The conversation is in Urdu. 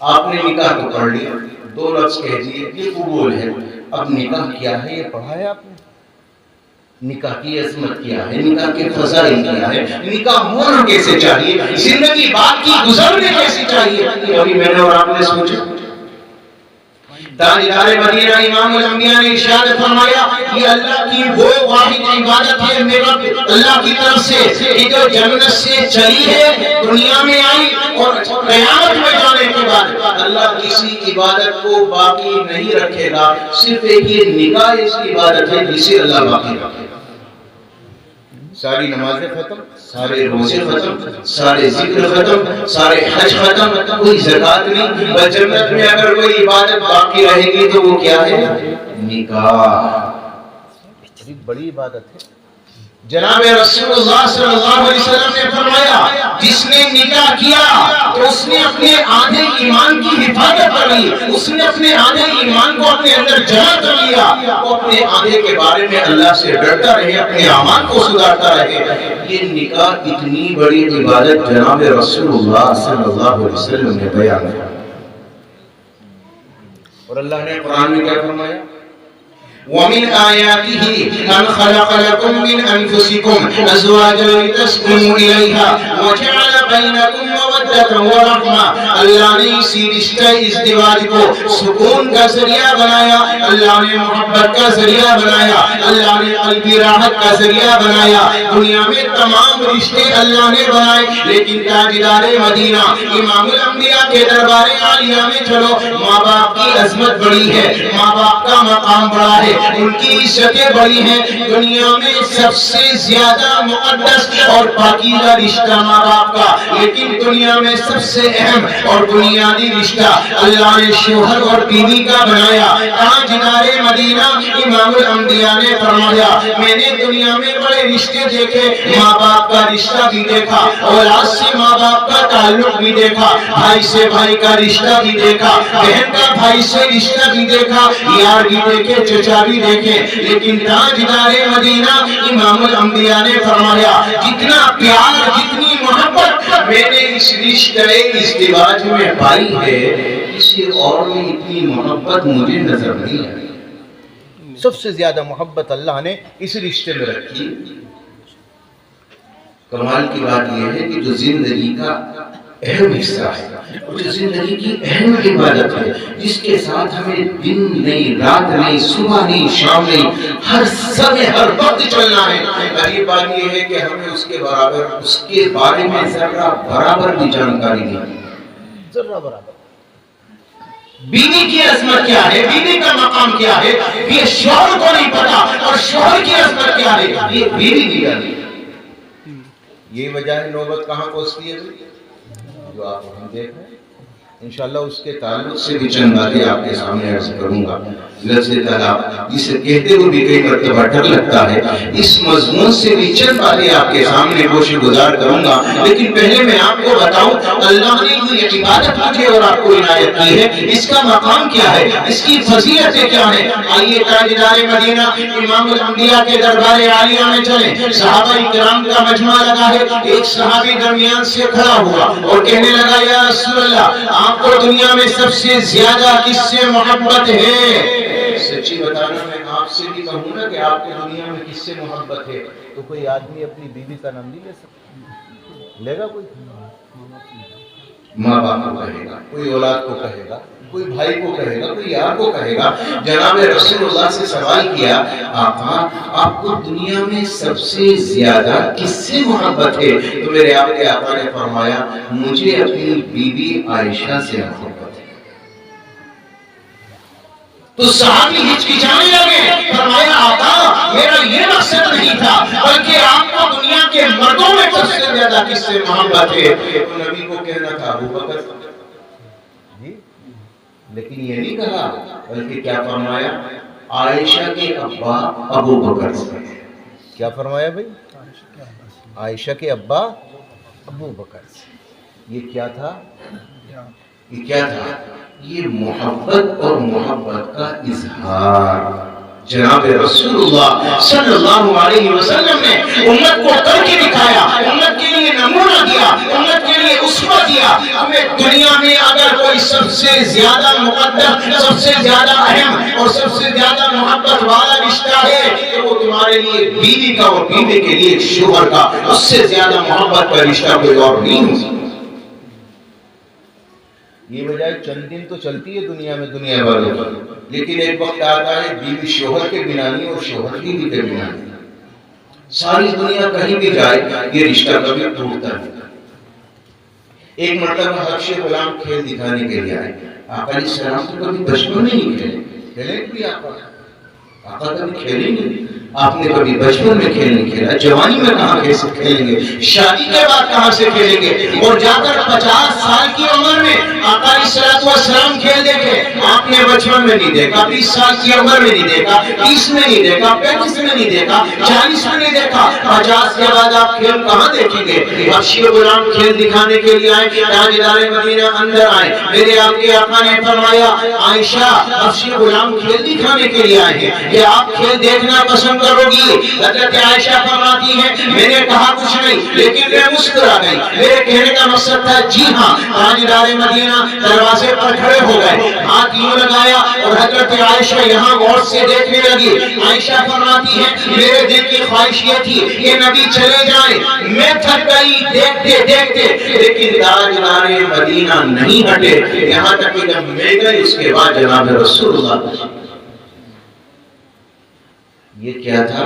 آپ نے نکاح تو پڑھ لیا، 2 لفظ کہہ دیے، یہ قبول ہے، اب نکاح کیا ہے یہ پڑھا ہے آپ نے؟ نکاح کی عظمت کیا ہے، نکاح کے فضائل کیا ہے، نکاح ہونا کیسے چاہیے، زندگی بعد کی گزرنے کیسے چاہیے، ابھی میں نے اور آپ نے سوچا؟ تاجدار مدینہ امام الانبیاء نے ارشاد فرمایا یہ اللہ کی وہ واحد عبادت ہے میرا اللہ کی طرف سے کہ جو جنت سے چلی ہے دنیا میں آئی، اور قیامت میں جانے کے بعد اللہ کسی عبادت کو باقی نہیں رکھے گا، صرف ایک یہ نکاح اس کی عبادت ہے جسے اللہ باقی رکھے گا۔ ساری نمازیں ختم، سارے روزے ختم، سارے ذکر ختم، سارے حج ختم، کوئی زکات نہیں، بس جنت میں اگر کوئی عبادت باقی رہے گی تو وہ کیا ہے؟ نکاح۔ اتنی بڑی عبادت ہے۔ جناب رسول اللہ صلی اللہ علیہ وسلم نے فرمایا جس نے نکاح کیا تو اس نے اپنے آدھے ایمان کی حفاظت کر لی، اس نے اپنے آدھے ایمان کو اپنے اندر جمع کر لیا، وہ اپنے آدھے کے بارے میں اللہ سے ڈرتا رہے، اپنے اعمال کو سدھارتا رہے۔ یہ نکاح اتنی بڑی عبادت جناب رسول اللہ صلی اللہ علیہ وسلم نے بیان کیا، اور اللہ نے قرآن میں کیا فرمایا؟ وَمِنْ آيَاتِهِ أَنْ خَلَقَ لَكُم مِّنْ أَنفُسِكُمْ أَزْوَاجًا لِتَسْكُنُوا إِلَيْهَا وَجَعَلَ بَيْنَكُم مَّوَدَّةً وَرَحْمَةً۔ اللہ نے اسی رشتہ ازدواج کو سکون کا ذریعہ بنایا، اللہ نے محبت کا ذریعہ بنایا، اللہ نے قلبی راحت کا ذریعہ بنایا۔ دنیا میں تمام رشتے اللہ نے بنائے، لیکن تاجدار مدینہ امام الانبیاء کے دربار عالیہ میں چلو، ماں باپ کی عظمت بڑی ہے، ماں باپ کا مقام بڑا ہے، ان کی عزتیں بڑی ہیں۔ دنیا میں سب سے زیادہ مقدس اور پاکیزہ رشتہ ماں باپ کا، لیکن دنیا میں سب سے اہم اور بنیادی رشتہ اللہ نے شوہر اور بیوی کا بنایا۔ تاجدار مدینہ امام الانبیاء نے فرمایا میں نے دنیا میں بڑے رشتے دیکھے، ماں باپ کا رشتہ بھی دیکھا، اولاد سے ماں باپ کا تعلق بھی دیکھا، بھائی سے بھائی کا رشتہ بھی دیکھا، بہن کا بھائی سے رشتہ بھی دیکھا، یار بھی دیکھے، چچا بھی دیکھے، لیکن تاجدار مدینہ امام الانبیاء نے فرمایا جتنا پیار، جتنی محبت میں نے اس رشتہ ازدواج میں پائی ہے، کسی اور میں اتنی محبت مجھے نظر نہیں آئی۔ سب سے زیادہ محبت اللہ نے اس رشتے میں رکھی۔ کمال کی بات یہ ہے کہ جو زندگی کا اہم حصہ ہے، اور جو زندگی کی اہم عبادت ہے، جس کے ساتھ ہمیں دن نہیں، رات نہیں، صبح نہیں، شام نہیں، ہر سمے ہر وقت چلنا ہے، غریب بات یہ ہے کہ ہمیں اس کے بارے میں ذرہ برابر بھی جانکاری نہیں، ذرہ برابر۔ بیوی کی عظمت کیا ہے، بیوی کا مقام کیا ہے، یہ شوہر کو نہیں پتا، اور شوہر کی عظمت کیا ہے یہ بیوی کی جانتی ہے۔ یہ وجہ ہے نوبت کہاں پہنچتی ہے جو آپ ہم دیکھ رہے ہیں۔ انشاءاللہ اس کے تعلق سے بھی چند باتیں آپ کے سامنے عرض کروں گا۔ لفظ طلاق جسے کہتے ہوئے بھی کئی مرتبہ ڈر لگتا ہے، اس مضمون سے بھی چند باتیں آپ کے سامنے گوشہ گزار کروں گا، لیکن پہلے میں آپ کو بتاؤں اللہ نے یہ عبادت مجھے اور آپ کو عنایت کی ہے، اس کا مقام کیا ہے، اس کی فضیلتیں کیا ہیں۔ آئیے تاجدار مدینہ امام الانبیاء کے دربار عالیہ میں چلیں۔ صحابہ کرام کا مجمع لگا ہے، ایک صحابی درمیان سے کھڑا ہوا اور کہنے لگا یا رسول اللہ آپ کو دنیا میں سب سے زیادہ کس سے محبت ہے؟ سچی بتانا میں آپ سے بھی کہوں نا کہ آپ کے دنیا میں کس سے محبت ہے، تو کوئی آدمی اپنی بیوی کا نام نہیں لے سکتا، لے گا کوئی؟ ماں باپ کو کہے گا، کوئی اولاد کو کہے گا، کوئی بھائی کو کہے گا، کوئی یار کو کہے گا۔ جناب رسول اللہ سے سوال کیا آقا آپ کو دنیا میں سب سے زیادہ کس سے محبت ہے؟ تو میرے آپ کے آقا نے فرمایا مجھے اپنی بیوی عائشہ سے محبت ہے۔ تو صحابی ہچکچانے لگے، فرمایا آقا میرا یہ مقصد نہیں تھا، بلکہ آپ کو دنیا کے مردوں میں سب سے زیادہ کس سے محبت ہے؟ تو نبی کو کہنا تھا ابو بکر، جی لیکن یہ نہیں کہا، بلکہ کیا فرمایا عائشہ کے ابا ابو بکر سے۔ کیا فرمایا بھائی؟ عائشہ کے ابا ابو بکر سے۔ یہ کیا تھا؟ یہ کیا تھا؟ یہ محبت اور محبت کا اظہار جناب رسول اللہ صلی اللہ علیہ وسلم نے امت کو کر کے دکھایا، امت کے لیے نمونہ دیا، امت کے لیے لیے اسوہ دیا. ہمیں دنیا میں اگر کوئی سب سے زیادہ مقدم، سب سے زیادہ اہم اور سب سے زیادہ محبت والا رشتہ ہے تو وہ تمہارے لیے بیوی کا اور بیوی کے لیے شوہر کا. اس سے زیادہ محبت کا رشتہ کوئی اور نہیں ہو. یہ بجائے چند دن تو چلتی ہے دنیا میں دنیا والوں پر، لیکن ایک وقت آتا ہے بیوی شوہر کے بنا نہیں اور شوہر بیوی کے بنا نہیں. ساری دنیا کہیں بھی جائے یہ رشتہ کبھی ٹوٹتا نہیں. ایک مرتبہ حبشی غلام کھیل دکھانے کے لیے آئے. آقا علیہ السلام تو کبھی بچپن میں نہیں کھیلے. کھیلے بھی آقا کبھی کھیلے نہیں. آپ نے کبھی بچپن میں کھیل نہیں کھیلا. جوانی میں کہاں کھیلیں گے؟ شادی کے بعد کہاں سے کھیلیں گے؟ اور جا کر 50 سال کی عمر میں آقا علیہ السلام کھیل دیکھے. آپ نے بچپن میں نہیں دیکھا، 20 سال کی عمر میں نہیں دیکھا، 30 میں نہیں دیکھا، 35 میں نہیں دیکھا، 40 میں نہیں دیکھا. 50 کے بعد آپ کھیل کہاں دیکھیں گے؟ حبشی غلام کھیل دکھانے کے لیے آئے. تاجدار مدینہ اندر آئے. میرے آپ کے آقا نے فرمایا عائشہ حبشی غلام کھیل دکھانے کے لیے آئے ہیں، کہ آپ کھیل دیکھنا پسند کرو گی؟ حضرت عائشہ فرماتی ہیں میں نے کہا کچھ نہیں، لیکن میں مسکرا گئی. میرے کہنے کا مقصد تھا جی ہاں. تاجدار مدینہ دروازے پر کھڑے ہو گئے، ہاتھ یوں لگایا اور حضرت عائشہ یہاں غور سے دیکھنے لگی. عائشہ فرماتی ہے میرے دل کی خواہش یہ تھی کہ نبی چلے جائیں. میں تھک گئی دیکھتے دیکھتے، لیکن تاجدار مدینہ نہیں ہٹے یہاں تک کہ جب میں گئی اس کے بعد جناب رسول اللہ. یہ کیا تھا؟